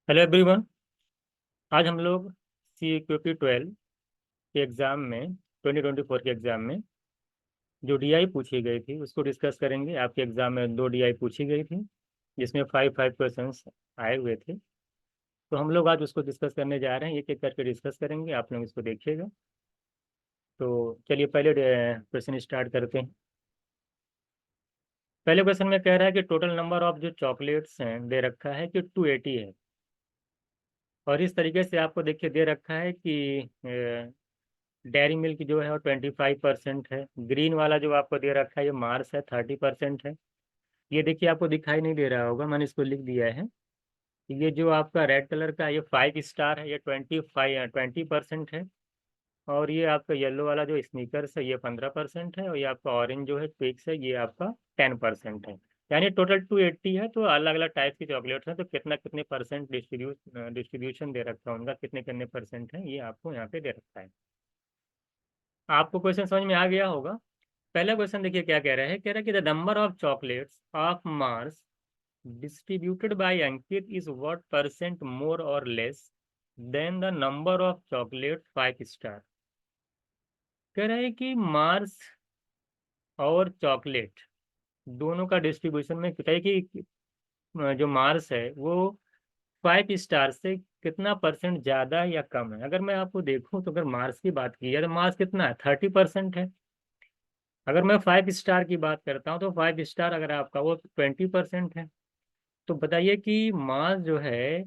Hello everyone. आज हम लोग CQP 12 के एग्ज़ाम में 2024 के एग्ज़ाम में जो डीआई पूछी गई थी उसको डिस्कस करेंगे। आपके एग्ज़ाम में 2 डीआई पूछी गई थी जिसमें 5 क्वेश्चंस आए हुए थे। तो हम लोग आज उसको डिस्कस करने जा रहे हैं, एक एक करके डिस्कस करेंगे। आप लोग इसको देखिएगा। तो चलिए पहले क्वेश्चन स्टार्ट करते हैं। पहले क्वेश्चन में कह रहा है कि टोटल नंबर ऑफ जो चॉकलेट्स हैं दे रखा है कि 280 है। और इस तरीके से आपको देखिए दे रखा है कि डेयरी मिल्क जो है वो 25% है। ग्रीन वाला जो आपको दे रखा है ये मार्स है, 30% है। ये देखिए आपको दिखाई नहीं दे रहा होगा, मैंने इसको लिख दिया है। ये जो आपका रेड कलर का ये 5 स्टार है, ये 20% है। और ये आपका येलो वाला जो स्नीकर्स है ये 15% है। और ये आपका ऑरेंज जो है ट्विक्स है ये आपका 10% है। यानी टोटल 280 है। तो अलग अलग टाइप की चॉकलेट्स हैं, तो कितना कितने परसेंट डिस्ट्रीब्यूशन दे रखा है उनका, कितने कितने परसेंट है, ये आपको यहाँ पे दे रखा है। आपको क्वेश्चन समझ में आ गया होगा। पहला क्वेश्चन देखिए क्या कह रहा है। कह रहा है कि the number of chocolates of Mars distributed by Ankit is what percent more और less than the number of chocolate 5 star. कह रहा है कि मार्स और चॉकलेट दोनों का डिस्ट्रीब्यूशन में क्या है कि जो मार्स है वो 5 स्टार से कितना परसेंट ज्यादा या कम है। अगर मैं आपको देखूं तो अगर मार्स की बात की है तो मार्स कितना है, 30% है। अगर मैं 5 स्टार की बात करता हूँ तो 5 स्टार अगर आपका वो 20% है। तो बताइए कि मार्स जो है,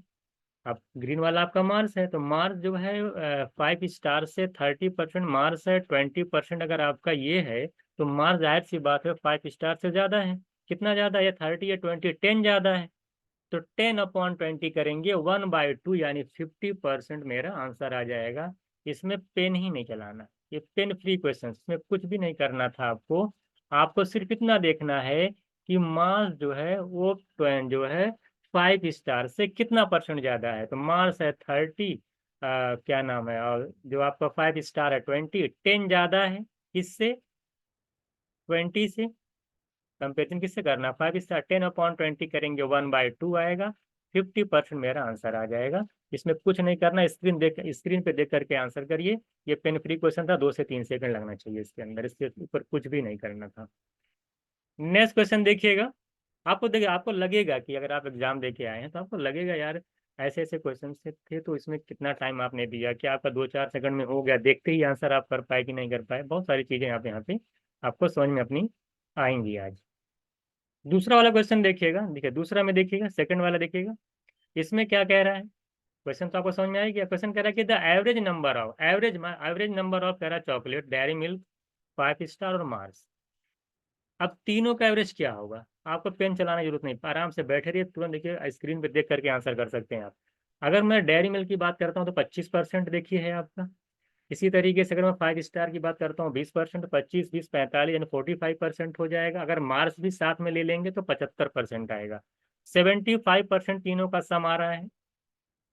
अब ग्रीन वाला आपका मार्स है, तो मार्स जो है 5 स्टार से 30%, मार्स है 20%। अगर आपका ये है तो मार्स जाहिर सी बात है 5 स्टार से ज्यादा है। कितना ज्यादा है, 30 या 20, 10 ज्यादा है। तो 10/20 करेंगे 1/2 यानी 50% मेरा आंसर आ जाएगा। इसमें पेन ही नहीं चलाना, ये पेन फ्री क्वेश्चन, इसमें कुछ भी नहीं करना था आपको। आपको सिर्फ इतना देखना है कि मास जो है वो जो है 5 स्टार से कितना परसेंट ज्यादा है। तो मास है 30, क्या नाम है, और जो आपका 5 स्टार है 20, 10 ज्यादा है। किससे, 20 से। कंपेरिजन किससे करना, 5 स्टार 10/20 करेंगे 1/2 आएगा। 50% मेरा आंसर आ जाएगा। इसमें कुछ नहीं करना, स्क्रीन पे देख करके आंसर करिए। ये पेन फ्री क्वेश्चन था, 2 से 3 सेकंड लगना चाहिए इसके अंदर, इसके ऊपर कुछ भी नहीं करना था। नेक्स्ट क्वेश्चन देखिएगा। आपको देखिए, आपको लगेगा कि अगर आप एग्जाम दे के आए हैं तो आपको लगेगा यार ऐसे ऐसे क्वेश्चन से थे तो इसमें कितना टाइम आपने दिया, कि आपका 2-4 सेकंड में हो गया, देखते ही आंसर आप कर पाए कि नहीं कर पाए। बहुत सारी चीजें आप यहाँ पे आपको समझ में अपनी आएंगी आज। दूसरा वाला क्वेश्चन देखिएगा, देखिए दूसरा में देखिएगा, सेकंड वाला देखिएगा। इसमें क्या कह रहा है, क्वेश्चन तो आपको समझ में आएगी। क्वेश्चन कह रहा है कि द एवरेज नंबर ऑफ कह रहा है चॉकलेट, डेयरी मिल्क, 5 स्टार और मार्स। अब तीनों का एवरेज क्या होगा। आपको पेन चलाने की जरूरत नहीं, आराम से बैठे रहिए, तुरंत देखिए स्क्रीन पे देख करके आंसर कर सकते हैं आप। अगर मैं डेयरी मिल्क की बात करता हूँ तो 25% देखिए है आपका। इसी तरीके से अगर मैं 5 स्टार की बात करता हूँ 20%, 25, 20, 45 यानी 45% हो जाएगा। अगर मार्क्स भी साथ में ले लेंगे तो 75% आएगा। 75% तीनों का सम आ रहा है।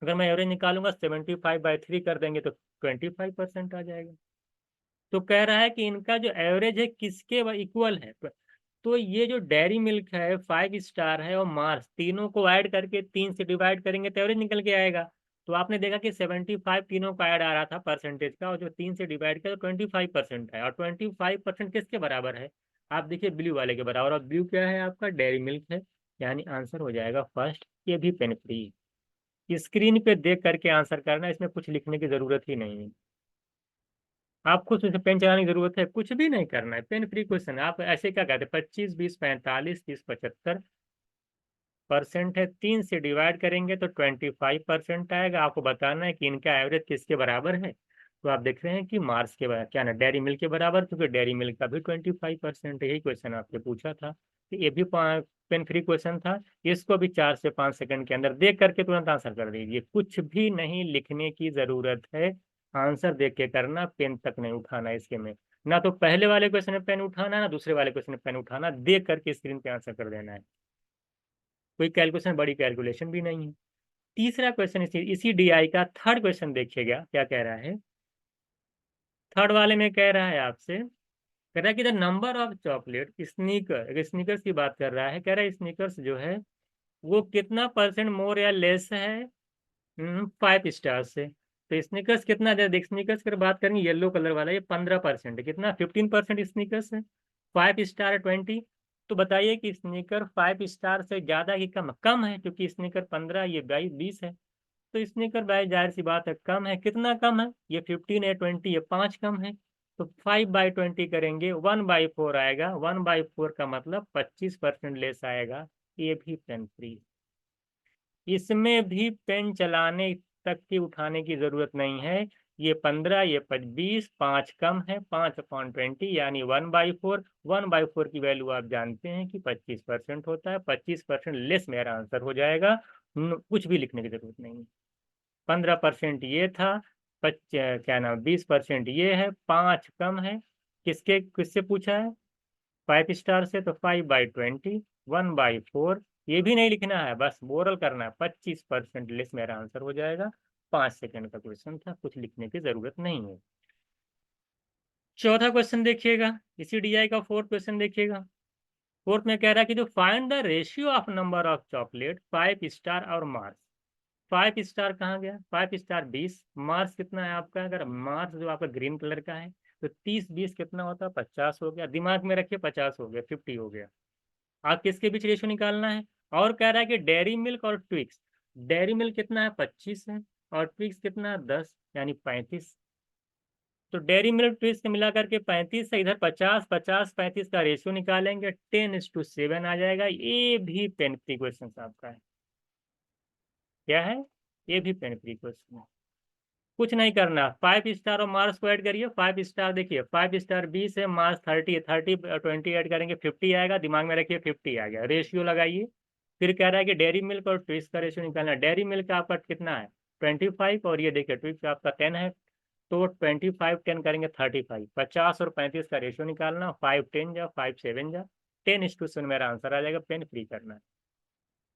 अगर मैं एवरेज निकालूंगा 75/3 कर देंगे तो 25% आ जाएगा। तो कह रहा है कि इनका जो एवरेज है किसके इक्वल है। तो ये जो डेयरी मिल्क है, 5 स्टार है और मार्स, तीनों को ऐड करके 3 से डिवाइड करेंगे तो एवरेज निकल के आएगा। तो आपने देखा कि 75 तीनों का ऐड आ रहा था परसेंटेज का, और जो 3 से डिवाइड किया तो 25% है। और 25% किसके बराबर है, आप देखिए ब्लू वाले के बराबर। और ब्लू क्या है आपका, डेयरी मिल्क है। यानी आंसर हो जाएगा फर्स्ट। ये भी पेन फ्री, स्क्रीन पे देख करके आंसर करना, इसमें कुछ लिखने की जरूरत ही नहीं है। आपको सिर्फ पेन चलाने की जरूरत है, कुछ भी नहीं करना है, पेन फ्री क्वेश्चन है। आप ऐसे क्या कहते हैं, 25, 20, 45, 30, 75% है, 3 से डिवाइड करेंगे तो 25% आएगा। आपको बताना है कि इनका एवरेज किसके बराबर है। तो आप देख रहे हैं कि मार्स के बराबर, क्या ना, डेयरी मिल्क के बराबर, क्योंकि डेयरी मिल्क का भी 25% है। यही क्वेश्चन आपसे पूछा था, तो ये भी पेन फ्री क्वेश्चन था। इसको भी 4 से 5 सेकंड के अंदर देख करके तुरंत आंसर कर दीजिए, कुछ भी नहीं लिखने की जरूरत है। आंसर देख के करना, पेन तक नहीं उठाना इसके में। ना तो पहले वाले क्वेश्चन में पेन उठाना, ना दूसरे वाले क्वेश्चन में पेन उठाना, देख करके स्क्रीन पे आंसर कर देना है। कोई कैलकुलेशन, बड़ी कैलकुलेशन भी नहीं है। तीसरा क्वेश्चन इसी डीआई का थर्ड क्वेश्चन देखिएगा क्या कह रहा है। थर्ड वाले में कह रहा है आपसे, कह रहा है कि the number of chocolate sneaker, sneakers की बात कर रहा है। कह रहा है स्नीकर्स जो है वो कितना परसेंट मोर या लेस है 5 स्टार से। तो स्नीकर्स कितना दे, देख स्नीकर्स की बात करेंगे, येलो कलर वाला ये 15% है, कितना 15% स्नीकर्स है, 5 स्टार 20। तो बताइए कि स्नीकर 5 स्टार से ज्यादा कि कम, कम है, क्योंकि स्नीकर 15, ये 20 है। तो स्नीकर भाई जाहिर सी बात है कम है, कितना कम है, ये 15 है, 20 ये 5 कम है। तो 5/20 करेंगे, 1/4 आएगा, 1/4 का मतलब 25% लेस आएगा। ये भी पेन फ्री, इसमें भी पेन चलाने तक की उठाने की जरूरत नहीं है। ये 15, ये 20, 5 कम है, 5/20 यानी 1/4। 1/4 की वैल्यू आप जानते हैं कि 25% होता है, 25% लेस मेरा आंसर हो जाएगा। कुछ भी लिखने की जरूरत नहीं है। 15% ये था, क्या नाम, 20% ये है, 5 कम है, किसके किससे पूछा है, 5 स्टार से। तो 5/20, 1/4, ये भी नहीं लिखना है, बस मोरल करना है, 25% लेस मेरा आंसर हो जाएगा। 5 सेकंड का क्वेश्चन था, कुछ लिखने की जरूरत नहीं है। चौथा क्वेश्चन देखिएगा, इसी डीआई का फोर्थ क्वेश्चन देखिएगा। फोर्थ में कह रहा है कि जो find the ratio of number of chocolate 5 star और मार्स। 5 स्टार कहाँ गया, 5 स्टार 20, मार्स कितना है आपका, अगर मार्स जो आपका ग्रीन कलर का है, तो 30 20 कितना होता है, 50 हो गया, दिमाग में रखिए, 50 हो गया, 50 हो गया। आप किसके बीच रेशियो निकालना है, और कह रहा है कि डेयरी मिल्क और ट्विक्स। डेयरी मिल्क कितना है, 25 है, और ट्विक्स कितना है, 10, यानी 35। तो डेयरी मिल्क ट्विक्स मिला करके 35 है, इधर 50, 50 35 का रेशियो निकालेंगे, 10:7 आ जाएगा। ये भी पेन फ्री क्वेश्चन आपका है, क्या है, ये भी पेन फ्री क्वेश्चन है। कुछ नहीं करना, 5 स्टार और मार्स को ऐड करिए। 5 स्टार देखिए, 5 स्टार 20 है, मार्स 30 है, 30 20 ऐड करेंगे, 50 आएगा, दिमाग में रखिए 50 आ गया, रेशियो लगाइए। फिर कह रहा है कि डेयरी मिल्क और ट्विक्स का रेशियो निकालना। डेयरी मिल्क का आपका कितना है, 25, और ये देखिए ट्विक्स आपका 10 है। तो 25 10 करेंगे 35, 50 और 35 का रेशियो निकालना, 5 10 जा, 5 7 जा, 10:7 मेरा आंसर आ जाएगा। पेन फ्री करना है,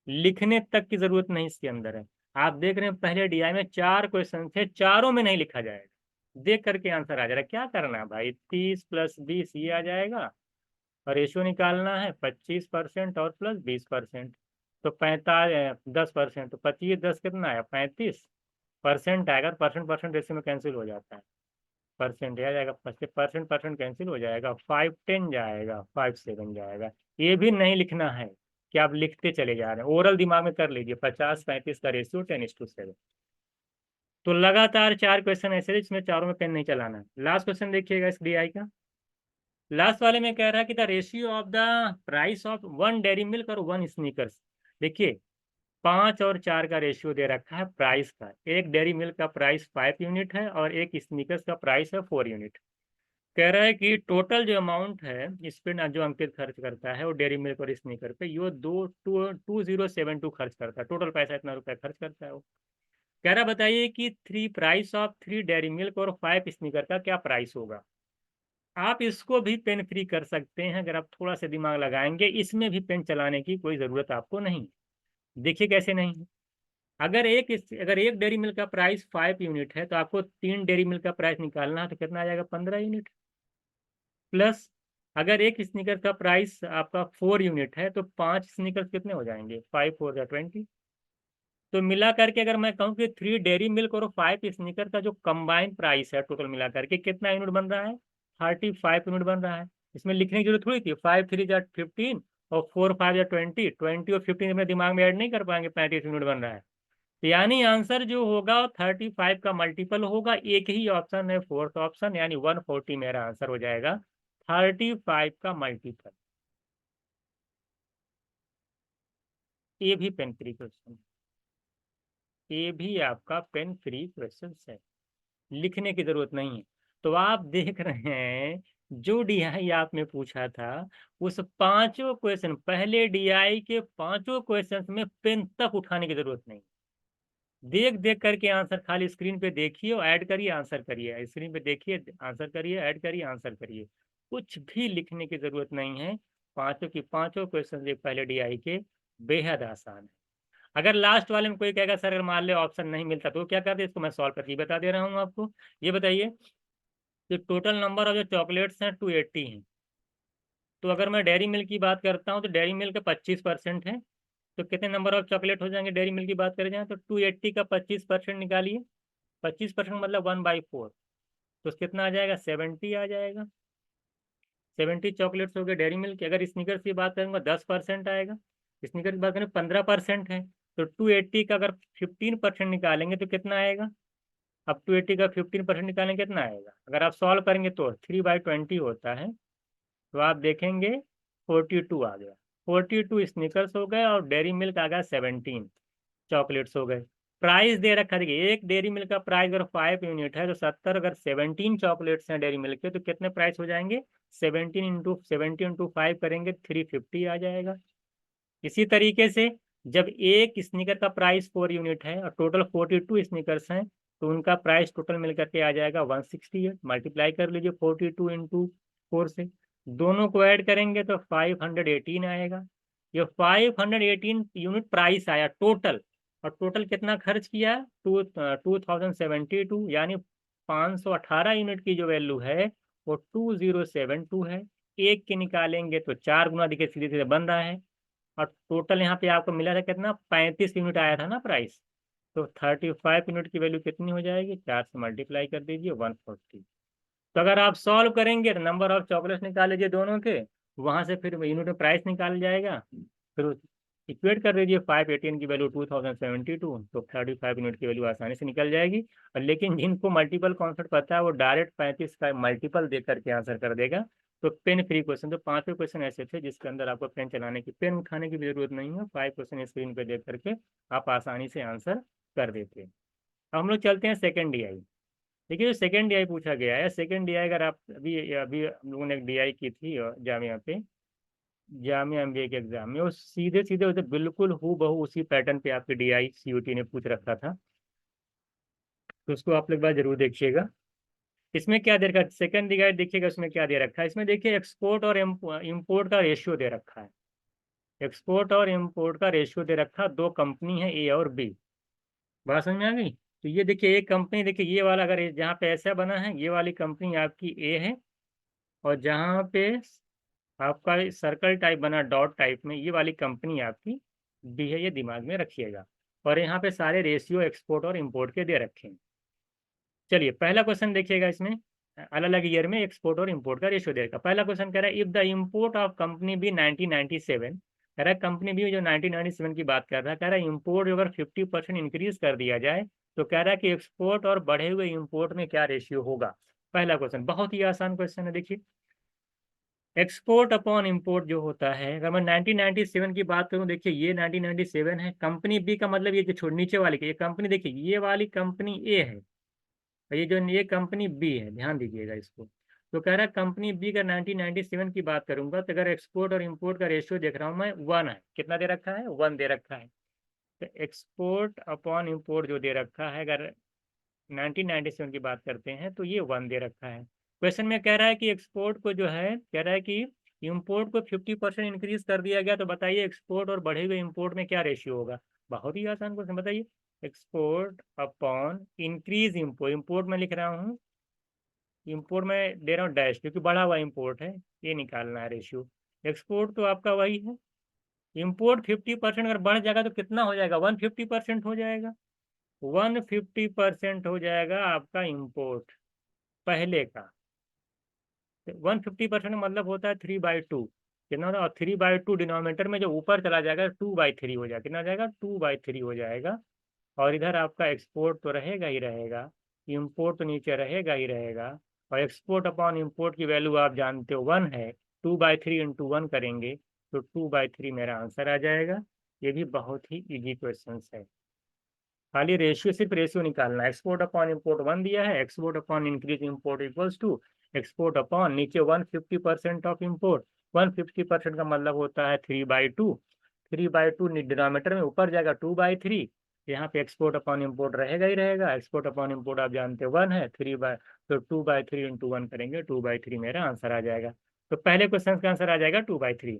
लिखने तक की जरूरत नहीं इसके अंदर है। आप देख रहे हैं पहले डीआई में 4 क्वेश्चन थे, चारों में नहीं लिखा जाएगा, देख करके आंसर आ जाएगा। क्या करना है भाई, 30 + 20 ये आ जाएगा, और रेशियो निकालना है 25% और प्लस 20%। तो 45, 10%, तो 25 10 कितना आया, 35% आएगा। परसेंट परसेंट रेशियो में कैंसिल हो जाता है, परसेंट आ जाएगा, परसेंट परसेंट कैंसिल हो जाएगा, 5 10 जाएगा, 5 7 जाएगा। ये भी नहीं लिखना है कि आप लिखते चले जा रहे हैं, ओरल दिमाग में कर लीजिए, 50 35 का रेशियो 10:7। तो लगातार 4 क्वेश्चन ऐसे जिसमें चारों में पेन नहीं चलाना है। लास्ट क्वेश्चन देखिएगा इस डीआई का, लास्ट वाले में कह रहा है कि the ratio of the price of 1 dairy milk और 1 स्नीकर्स। देखिए 5 और 4 का रेशियो दे रखा है प्राइस का, एक डेयरी मिल्क का प्राइस 5 यूनिट है और एक स्नीकर्स का प्राइस है 4 यूनिट। कह रहा है कि टोटल जो अमाउंट है इस पे ना, जो अंकित खर्च करता है वो डेयरी मिल्क और स्नीकर पे, यो 2072 खर्च करता है, टोटल पैसा इतना रुपया खर्च करता है वो। कह रहा बताइए कि 3 प्राइस ऑफ 3 डेयरी मिल्क और 5 स्नीकर का क्या प्राइस होगा। आप इसको भी पेन फ्री कर सकते हैं अगर आप थोड़ा सा दिमाग लगाएंगे, इसमें भी पेन चलाने की कोई ज़रूरत आपको नहीं। देखिए कैसे नहीं है, अगर एक डेयरी मिल्क का प्राइस 5 यूनिट है, तो आपको 3 डेयरी मिल्क का प्राइस निकालना है, तो कितना आ जाएगा, 15 यूनिट। प्लस अगर एक स्नीकर का प्राइस आपका 4 यूनिट है, तो 5 स्नीकर्स कितने हो जाएंगे, 5 4 या 20। तो मिला करके अगर मैं कहूँ कि 3 डेयरी मिल्क और 5 स्नीकर का जो कंबाइंड प्राइस है टोटल मिला करके कितना यूनिट बन रहा है, 35 यूनिट बन रहा है। इसमें लिखने की जरूरत थोड़ी थी, 5 3 जा 15 और 4 5 या 20, 20 और 15 अपने दिमाग में ऐड नहीं कर पाएंगे, 35 यूनिट बन रहा है। तो यानी आंसर जो होगा 35 का मल्टीपल होगा, एक ही ऑप्शन है फोर्थ ऑप्शन, यानी 140 मेरा आंसर हो जाएगा, 35 का मल्टीपल। ये भी पेन फ्री क्वेश्चन, ये भी आपका पेन फ्री क्वेश्चन है, लिखने की जरूरत नहीं है। तो आप देख रहे हैं जो डीआई आपने पूछा था, उस पांचों क्वेश्चन, पहले डीआई के पांचों क्वेश्चन में पेन तक उठाने की जरूरत नहीं। देख देख करके आंसर खाली स्क्रीन पे देखिए और ऐड करिए, आंसर करिए, स्क्रीन पे देखिए, आंसर करिए, ऐड करिए, आंसर करिए, कुछ भी लिखने की जरूरत नहीं है। पांचों की पांचों क्वेश्चन एक पहले डीआई के बेहद आसान है। अगर लास्ट वाले में कोई कहेगा सर अगर मान ले ऑप्शन नहीं मिलता तो क्या करते, इसको मैं सॉल्व करके बता दे रहा हूँ आपको। ये बताइए कि टोटल नंबर ऑफ जो चॉकलेट्स हैं 280 हैं। तो अगर मैं डेयरी मिल्क की बात करता हूँ तो डेयरी मिल्क 25% है, तो कितने नंबर ऑफ चॉकलेट हो जाएंगे डेयरी मिल्क की बात करें जाए तो 280 का 25% निकालिए। 25% मतलब 1/4, तो कितना आ जाएगा? 70 आ जाएगा। 70 चॉकलेट्स हो गए डेयरी मिल्क की। अगर स्नीकर्स की बात करेंगे 10% आएगा। स्नीकर की बात करें 15% है, तो 280 का अगर 15% निकालेंगे तो कितना आएगा? अब 280 का 15% निकालेंगे कितना आएगा? अगर आप सॉल्व करेंगे तो 3/20 होता है, तो आप देखेंगे 42 आ गया। 42 स्नीकर्स हो गए और डेयरी मिल्क आ गया 17 चॉकलेट्स हो गए। प्राइस दे रखा है, देखिए एक डेयरी मिल्क का प्राइस अगर 5 यूनिट है तो 70, अगर 17 चॉकलेट्स हैं डेयरी मिल्क के तो कितने प्राइस हो जाएंगे? 17 × 5 करेंगे 350 आ जाएगा। इसी तरीके से जब एक स्नीकर का प्राइस 4 यूनिट है और टोटल 42 स्नीकर्स हैं तो उनका प्राइस टोटल मिलकर के आ जाएगा 168। मल्टीप्लाई कर लीजिए 42 × 4 से, दोनों को ऐड करेंगे तो 518 आएगा। ये 518 यूनिट प्राइस आया टोटल, और टोटल कितना खर्च किया? 2072, यानी 518 यूनिट की जो वैल्यू है वो 2072 है। एक के निकालेंगे तो 4 गुना, देखिए सीधे सीधे बन रहा है। और टोटल यहाँ पे आपको मिला था कितना? 35 यूनिट आया था ना प्राइस। तो 35 यूनिट की वैल्यू कितनी हो जाएगी? 4 से मल्टीप्लाई कर दीजिए 140। तो अगर आप सॉल्व करेंगे तो नंबर ऑफ चॉकलेट्स निकाल लीजिए दोनों के, वहां से फिर यूनिट में प्राइस निकाल जाएगा। फिर इक्वेट कर दीजिए 518 की वैल्यू 2072, तो 35 यूनिट की वैल्यू आसानी से निकल जाएगी। और लेकिन जिनको मल्टीपल कॉन्सेप्ट पता है वो डायरेक्ट 35 का मल्टीपल दे करके आंसर कर देगा। तो पेन फ्री क्वेश्चन, तो 5वें क्वेश्चन ऐसे थे जिसके अंदर आपको पेन चलाने की, पेन उठाने की भी जरूरत नहीं है। 5 क्वेश्चन स्क्रीन पे देख करके आप आसानी से आंसर कर देते हैं। अब हम लोग चलते हैं सेकेंड डीआई। देखिए जो सेकेंड डीआई पूछा गया है, सेकेंड डीआई अगर आप अभी अभी हम लोगों ने एक डीआई की थी जामिया पे, जामिया एमबीए के एग्जाम में, वो सीधे सीधे उसे बिल्कुल हूबहू बहू उसी पैटर्न पे आपके डीआई सीयूटी ने पूछ रखा था, तो उसको आप लोग बार जरूर देखिएगा। इसमें क्या दे रखा है सेकंड डीआई, देखिएगा इसमें क्या दे रखा है। इसमें देखिए एक्सपोर्ट और इम्पोर्ट का रेशियो दे रखा है। एक्सपोर्ट और इम्पोर्ट का रेशियो दे रखा, दो कंपनी है ए और बी। बात समझ में आ गई? तो ये देखिए एक कंपनी, देखिए ये वाला अगर जहाँ पे ऐसा बना है ये वाली कंपनी आपकी ए है, और जहाँ पे आपका सर्कल टाइप बना डॉट टाइप में ये वाली कंपनी आपकी बी है, ये दिमाग में रखिएगा। और यहाँ पे सारे रेशियो एक्सपोर्ट और इम्पोर्ट के दे रखे हैं। चलिए पहला क्वेश्चन देखिएगा, इसमें अलग अलग ईयर में एक्सपोर्ट और इम्पोर्ट का रेशियो दे रखा। पहला क्वेश्चन कह रहा है if the import of company B 1997, कह रहा है कंपनी बी जो 1997 की बात कर रहा है, कह रहा है इम्पोर्ट अगर 50% इंक्रीज कर दिया जाए तो कह रहा है कि एक्सपोर्ट और बढ़े हुए इम्पोर्ट में क्या रेशियो होगा। पहला क्वेश्चन बहुत ही आसान क्वेश्चन है। देखिए एक्सपोर्ट अपॉन इंपोर्ट जो होता है, अगर मैं 1997 की बात करूं, देखिए ये 1997 है, कंपनी बी का मतलब ये जो छोड़ नीचे वाली की ये कंपनी, देखिए ये वाली कंपनी ए है और ये कंपनी बी है, ध्यान दीजिएगा इसको। तो कह रहा है कंपनी बी का 1997 की बात करूंगा तो अगर एक्सपोर्ट और इंपोर्ट का रेशियो देख रहा हूँ मैं 1 है। कितना दे रखा है? 1 दे रखा है। तो एक्सपोर्ट अपॉन इंपोर्ट जो दे रखा है अगर 1997 की बात करते हैं तो ये 1 दे रखा है। क्वेश्चन में कह रहा है कि एक्सपोर्ट को जो है, कह रहा है कि इंपोर्ट को 50% इंक्रीज कर दिया गया, तो बताइए एक्सपोर्ट और बढ़े हुए इंपोर्ट में क्या रेशियो होगा। बहुत ही आसान क्वेश्चन, बताइए। Export upon increase import, import में लिख रहा हूँ, इम्पोर्ट में दे रहा हूँ डैश क्योंकि बढ़ा हुआ इम्पोर्ट है, ये निकालना है रेशियो। एक्सपोर्ट तो आपका वही है, इम्पोर्ट 50% अगर बढ़ जाएगा तो कितना हो जाएगा? 150% हो जाएगा। 150% हो जाएगा आपका इम्पोर्ट पहले का। 150% मतलब होता है 3/2, कितना होता है? और 3/2 डिनोमिनेटर में जो ऊपर चला जाएगा 2/3 हो जाएगा। कितना हो जाएगा? 2/3 हो जाएगा। और इधर आपका एक्सपोर्ट तो रहेगा ही रहेगा, इम्पोर्ट तो नीचे रहेगा ही रहेगा। और एक्सपोर्ट अपॉन इम्पोर्ट की वैल्यू आप जानते हो 1 है, 2/3 × 1 करेंगे तो 2/3 मेरा आंसर आ जाएगा। ये भी बहुत ही इजी क्वेश्चन है, खाली रेशियो, सिर्फ रेशियो निकालना है। एक्सपोर्ट अपॉन इम्पोर्ट 1 दिया है, export upon increase import equals to export upon नीचे 150% ऑफ इम्पोर्ट। 150% का मतलब होता है 3/2, 3/2 डिनोमिनेटर में ऊपर जाएगा 2/3, यहाँ पे एक्सपोर्ट अपॉन इम्पोर्ट रहेगा ही रहेगा। एक्सपोर्ट अपॉन इम्पोर्ट आप जानते हो 1 है, तो 2/3 × 1 करेंगे 2/3 मेरा आंसर आ जाएगा। तो पहले क्वेश्चन का आंसर आ जाएगा 2/3।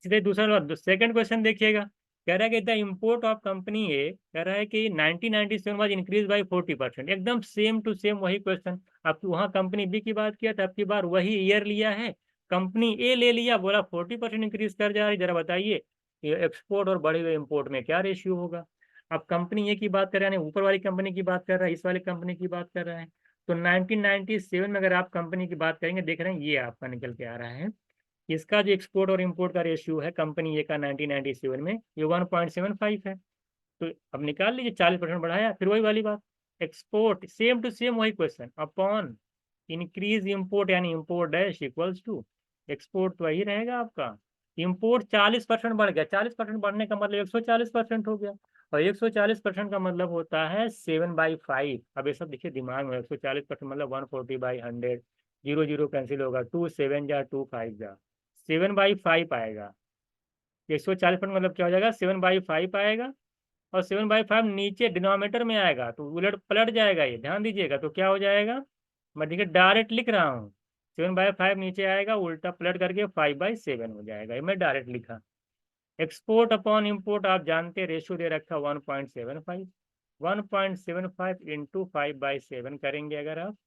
सीधे दूसरा सेकंड क्वेश्चन देखिएगा, कह रहा है कि द इम्पोर्ट ऑफ कंपनी ए, कह रहा है कि 1997 वाज इंक्रीज बाय 40%। एकदम सेम टू सेम वही क्वेश्चन। आप वहाँ कंपनी बी की बात किया था, अब की बार वही ईयर लिया है, कंपनी ए ले लिया, बोला 40% इंक्रीज कर जा रही, जरा बताइए ये एक्सपोर्ट और बढ़े हुए इम्पोर्ट में क्या रेशियो होगा। अब कंपनी ए की बात कर रहे हैं, ऊपर वाली कंपनी की बात कर रहा है, इस वाली कंपनी की बात कर रहा है। तो 1997 में अगर आप कंपनी की बात करेंगे, देख रहे हैं ये आपका निकल के आ रहा है, इसका जो एक्सपोर्ट और इम्पोर्ट का रेशियो है कंपनी ए का 1997 में, ये 1.75 है। तो अब निकाल लीजिए, 40% बढ़ाया, फिर वही वाली बात, एक्सपोर्ट सेम टू सेम वही क्वेश्चन, अपॉन इंक्रीज इम्पोर्ट यानी import dash equals to export, तो वही रहेगा आपका। इम्पोर्ट 40% बढ़ गया, 40% बढ़ने का मतलब 140% हो गया, और 140% का मतलब होता है 7/5। अब ये सब देखिए दिमाग में, 140% मतलब 140/100, 0 0 कैंसिल होगा, 2 7 जा 2 5 जा 7/5 आएगा। 140% मतलब क्या हो जाएगा, 7/5 आएगा, और 7/5 नीचे डिनोमिनेटर में आएगा तो उलट पलट जाएगा, ये ध्यान दीजिएगा। तो क्या हो जाएगा, मैं देखिए डायरेक्ट लिख रहा हूँ, 7/5 नीचे आएगा, उल्टा पलट करके 5/7 हो जाएगा, ये मैं डायरेक्ट लिखा। एक्सपोर्ट अपॉन इम्पोर्ट आप जानते रेशियो दे रखा 1.75, 1.75 इंटू 5/7 करेंगे, अगर आप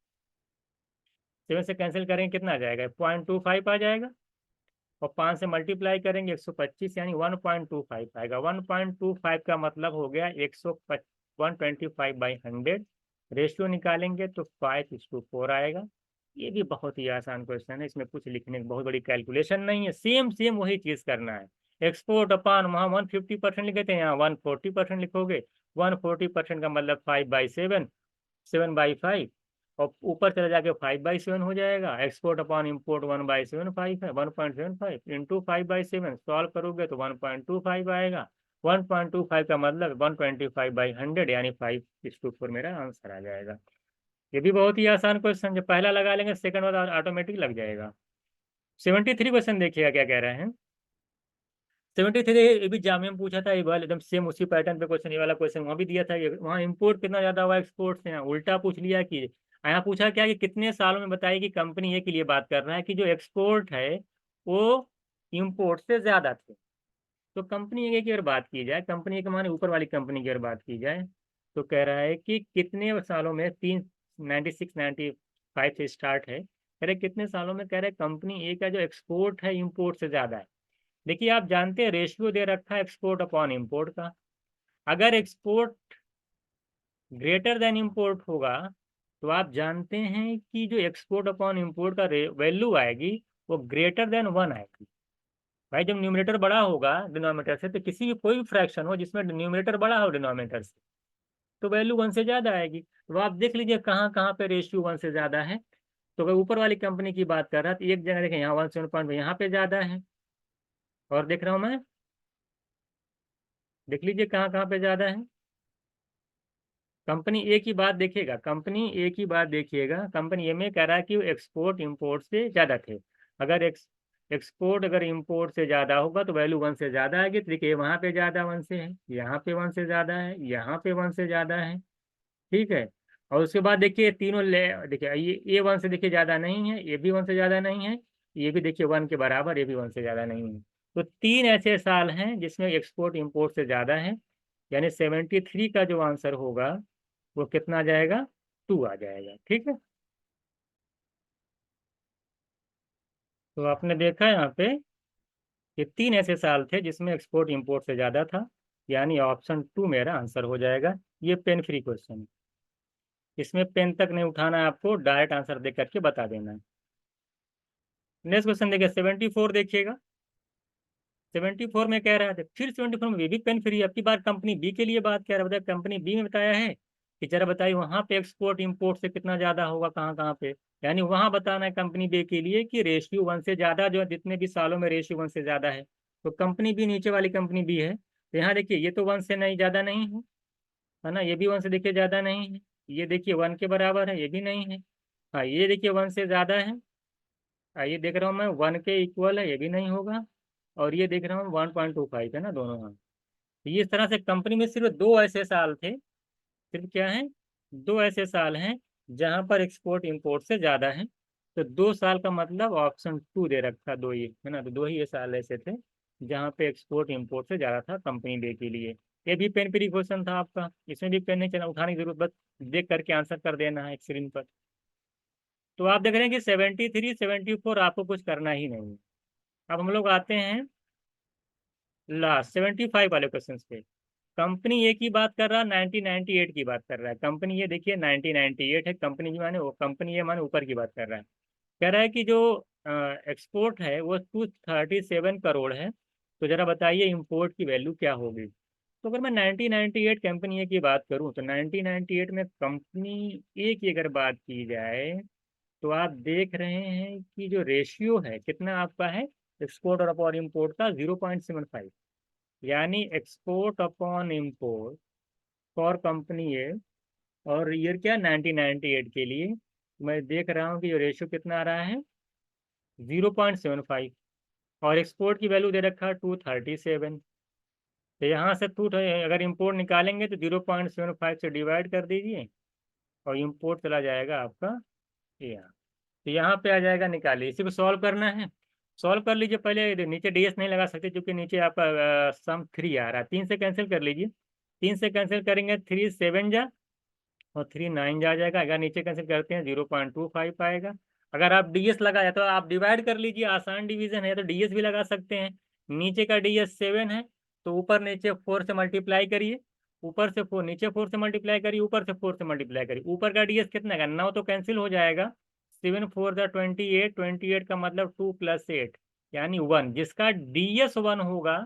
7 से कैंसिल करेंगे कितना आ जाएगा, 0.25 आ जाएगा, और 5 से मल्टीप्लाई करेंगे 125, यानी 1.25 आएगा। 1.25 का मतलब हो गया 125/100। रेशियो निकालेंगे तो 5:4 आएगा। ये भी बहुत ही आसान क्वेश्चन है, इसमें कुछ लिखने की बहुत बड़ी कैलकुलेशन नहीं है, सेम सेम वही चीज करना है। एक्सपोर्ट अपान, वहाँ 150% लिखे थे, यहाँ 140% लिखोगे। 140% का मतलब 5/7, 7/5, और ऊपर चला जाके 5/7 हो जाएगा। एक्सपोर्ट अपॉन इम्पोर्ट 1/75 है, 1.75 इंटू 5/7 सॉल्व करोगे तो 1.25 आएगा। 1.25 का मतलब 125/100 यानी 5:4 मेरा आंसर आ जाएगा। ये भी बहुत ही आसान क्वेश्चन, जब पहला लगा लेंगे सेकंड वाला ऑटोमेटिक लग जाएगा। 73 क्वेश्चन देखिएगा क्या कह रहे हैं। 73 ये भी जामिया में पूछा था, ये वाला एकदम सेम उसी पैटर्न पे क्वेश्चन, ये वाला क्वेश्चन वहाँ भी दिया था। ये वहाँ इम्पोर्ट कितना ज्यादा हुआ एक्सपोर्ट से, यहाँ उल्टा पूछ लिया कि यहाँ पूछा क्या कि कितने सालों में बताइए कि कंपनी ए के लिए बात कर रहा है कि जो एक्सपोर्ट है वो इम्पोर्ट से ज्यादा थे। तो कंपनी ए की अगर बात की जाए, कंपनी ए के माने ऊपर वाली कंपनी की अगर बात की जाए, तो कह रहा है कि कितने सालों में, 96 95 से स्टार्ट है, कह रहे कितने सालों में, कह रहे कंपनी ए का जो एक्सपोर्ट है इम्पोर्ट से ज्यादा है। देखिए आप जानते हैं रेशियो दे रखा है एक्सपोर्ट अपॉन इम्पोर्ट का, अगर एक्सपोर्ट ग्रेटर देन इम्पोर्ट होगा तो आप जानते हैं कि जो एक्सपोर्ट अपॉन इम्पोर्ट का वैल्यू आएगी वो ग्रेटर देन 1 आएगी। भाई जब न्यूमरेटर बड़ा होगा डिनोमिनेटर से, तो किसी भी कोई भी फ्रैक्शन हो जिसमें न्यूमरेटर बड़ा हो डिनोमिनेटर से, तो वैल्यू 1 से ज्यादा आएगी। तो आप देख लीजिए कहाँ कहाँ पे रेशियो 1 से ज्यादा है। तो अगर ऊपर वाली कंपनी की बात कर रहा है तो एक जगह देखें, यहाँ 1.7 यहाँ पे ज्यादा है, और देख रहा हूँ मैं, देख लीजिए कहाँ कहाँ पे ज्यादा है। कंपनी ए की बात देखिएगा, कंपनी ए की बात देखिएगा, कंपनी ए में कह रहा है कि वो एक्सपोर्ट इंपोर्ट से ज़्यादा थे। अगर एक्सपोर्ट अगर इंपोर्ट से ज़्यादा होगा तो वैल्यू 1 से ज़्यादा आएगी। तो देखिए वहाँ पे ज़्यादा 1 से है, यहाँ पे 1 से ज़्यादा है, यहाँ पे 1 से ज़्यादा है, ठीक है। और उसके बाद देखिए तीनों ले, देखिए ये 1 से देखिए ज़्यादा नहीं है, ये भी 1 से ज़्यादा नहीं है, ये भी देखिए 1 के बराबर, ये भी 1 से ज़्यादा नहीं है। तो 3 ऐसे साल हैं जिसमें एक्सपोर्ट इंपोर्ट से ज़्यादा है, यानी 73 का जो आंसर होगा वो कितना आ जाएगा, 2 आ जाएगा, ठीक है। तो आपने देखा यहाँ पे कि 3 ऐसे साल थे जिसमें एक्सपोर्ट इंपोर्ट से ज़्यादा था, यानी ऑप्शन 2 मेरा आंसर हो जाएगा। ये पेन फ्री क्वेश्चन है, इसमें पेन तक नहीं उठाना है आपको, डायरेक्ट आंसर दे करके बता देना है। नेक्स्ट क्वेश्चन देखिए 74 देखिएगा। 74 में कह रहा था, फिर 74 में भी पेन फ्री, अब की बार कंपनी बी के लिए बात कह रहा है। बताया कंपनी बी में बताया है कि जरा बताइए वहां पे एक्सपोर्ट इंपोर्ट से कितना ज्यादा होगा, कहाँ कहाँ पे, यानी वहां बताना है कंपनी बी के लिए कि रेशियो 1 से ज्यादा, जो जितने भी सालों में रेशियो 1 से ज्यादा है। तो कंपनी बी नीचे वाली कंपनी बी है, तो यहाँ देखिए ये तो 1 से नहीं ज्यादा नहीं है ना, ये भी 1 से देखिए ज्यादा नहीं है, ये देखिए 1 के बराबर है, ये भी नहीं है। हाँ ये देखिए 1 से ज्यादा है, ये देख रहा हूँ मैं 1 के इक्वल है, ये भी नहीं होगा। और ये देख रहा हूँ 1.25 है ना दोनों, हाँ। तो ये इस तरह से कंपनी में सिर्फ 2 ऐसे साल थे, सिर्फ क्या है, 2 ऐसे साल हैं जहां पर एक्सपोर्ट इंपोर्ट से ज्यादा है। तो 2 साल का मतलब ऑप्शन 2 दे रखा, 2 ही है ना, तो 2 ही ये साल ऐसे थे जहां पे एक्सपोर्ट इंपोर्ट से ज्यादा था कंपनी डे के लिए। ये भी पेन फ्री क्वेश्चन था आपका, इसमें भी पेन नहीं चला उठाने की जरूरत, बस देख करके आंसर कर देना है एक स्क्रीन पर। तो आप देख रहे हैं कि 73 74 आपको कुछ करना ही नहीं है। अब हम लोग आते हैं लास्ट 75 वाले क्वेश्चन पे कंपनी ए की बात कर रहा है, 1998 की बात कर रहा है। कंपनी ये देखिए 1998 है, कंपनी माने वो कंपनी ये माने ऊपर की बात कर रहा है। कह रहा है कि जो एक्सपोर्ट है वो 237 करोड़ है, तो जरा बताइए इंपोर्ट की वैल्यू क्या होगी। तो अगर मैं 1998 कंपनी ए की बात करूं तो 1998 में कंपनी ए की अगर बात की जाए तो आप देख रहे हैं कि जो रेशियो है कितना आपका है एक्सपोर्ट और अपॉन इम्पोर्ट का 0.75, यानी export upon import for company A और ईयर क्या 1998 के लिए मैं देख रहा हूँ कि जो रेशियो कितना आ रहा है 0.75, और एक्सपोर्ट की वैल्यू दे रखा है 237। तो यहाँ से टू अगर इम्पोर्ट निकालेंगे तो 0.75 से डिवाइड कर दीजिए और इम्पोर्ट चला जाएगा आपका यहाँ। तो यहाँ पे आ जाएगा, निकालिए। इसी को सॉल्व करना है, सॉल्व कर लीजिए। पहले नीचे डीएस नहीं लगा सकते क्योंकि नीचे आपका सम 3 आ रहा है। 3 से कैंसिल कर लीजिए, 3 से कैंसिल करेंगे 3 7 जा और 3 9 जा जाएगा। अगर नीचे कैंसिल करते हैं 0.25 आएगा। अगर आप डीएस लगाया तो आप डिवाइड कर लीजिए, आसान डिवीजन है तो डीएस भी लगा सकते हैं। नीचे का डीएस 7 है तो ऊपर नीचे 4 से मल्टीप्लाई करिए, ऊपर से 4 नीचे 4 से मल्टीप्लाई करिए, ऊपर से 4 से मल्टीप्लाई करिए। ऊपर का डीएस कितना का 9 तो कैंसिल हो जाएगा। 7 4 28, 28 का मतलब 2 + 8 यानी 1। जिसका डीएस 1 होगा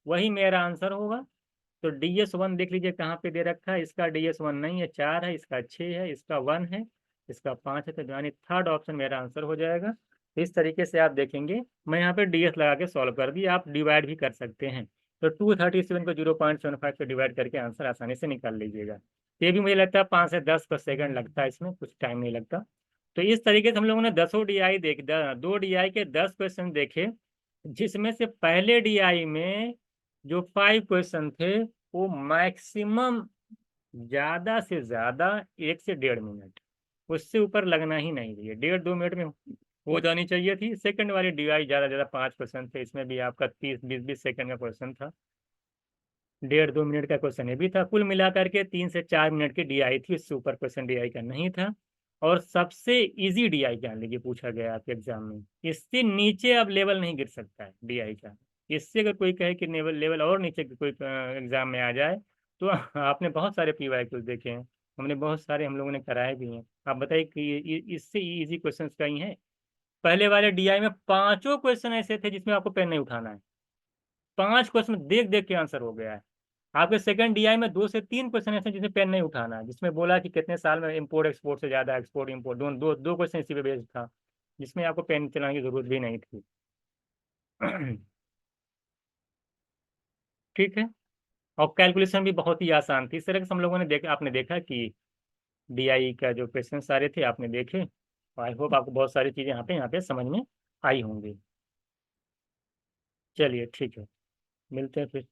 वही मेरा आंसर होगा। तो DS1 देख लीजिए कहाँ पे दे रखा है। इसका DS1 नहीं है, 4 है, इसका 6 है, इसका 1 है, इसका 5 है। तो यानी थर्ड ऑप्शन मेरा आंसर हो जाएगा। इस तरीके से आप देखेंगे, मैं यहाँ पे DS लगा के सॉल्व कर दी। आप डिवाइड भी कर सकते हैं। तो 237 को 0.75 से डिवाइड करके आंसर आसानी से निकाल लीजिएगा। ये भी मुझे लगता है 5 से 10 सेकंड लगता है, इसमें कुछ टाइम नहीं लगता। तो इस तरीके से हम लोगों ने 10 DI देख 2 DI के 10 क्वेश्चन देखे, जिसमें से पहले DI में जो 5 क्वेश्चन थे वो मैक्सिमम ज्यादा से ज्यादा 1 से 1.5 मिनट, उससे ऊपर लगना ही नहीं चाहिए। 1.5 2 मिनट में हो जानी चाहिए थी। सेकंड वाली DI ज्यादा ज्यादा 5 क्वेश्चन थे, इसमें भी आपका 30 20 20 सेकंड का क्वेश्चन था। 1.5 2 मिनट का क्वेश्चन ये भी था। कुल मिलाकर के 3 से 4 मिनट की DI थी, इससे ऊपर क्वेश्चन DI का नहीं था। और सबसे इजी DI जान लीजिए पूछा गया आपके एग्जाम में। इससे नीचे अब लेवल नहीं गिर सकता है DI का। इससे अगर कोई कहे कि लेवल लेवल और नीचे कोई एग्जाम में आ जाए तो आपने बहुत सारे PYQs देखे हैं, हमने बहुत सारे हम लोगों ने कराए भी हैं। आप बताइए कि इससे इजी क्वेश्चन कहीं है। पहले वाले DI में पांचों क्वेश्चन ऐसे थे जिसमें आपको पेन नहीं उठाना है। 5 क्वेश्चन देख देख के आंसर हो गया है। आपके सेकंड DI में 2 से 3 क्वेश्चन ऐसे जिसमें पेन नहीं उठाना है, जिसमें बोला कि कितने साल में इम्पोर्ट एक्सपोर्ट से ज्यादा, एक्सपोर्ट इम्पोर्ट दो दो दो क्वेश्चन इसी पे बेस्ड था, जिसमें आपको पेन चलाने की जरूरत भी नहीं थी। ठीक है। और कैलकुलेशन भी बहुत ही आसान थी। इस तरह से हम लोगों ने देखा, आपने देखा कि DI का जो क्वेश्चन सारे थे आपने देखे। आई होप आपको बहुत सारी चीजें यहाँ पे समझ में आई होंगी। चलिए ठीक है, मिलते हैं फिर।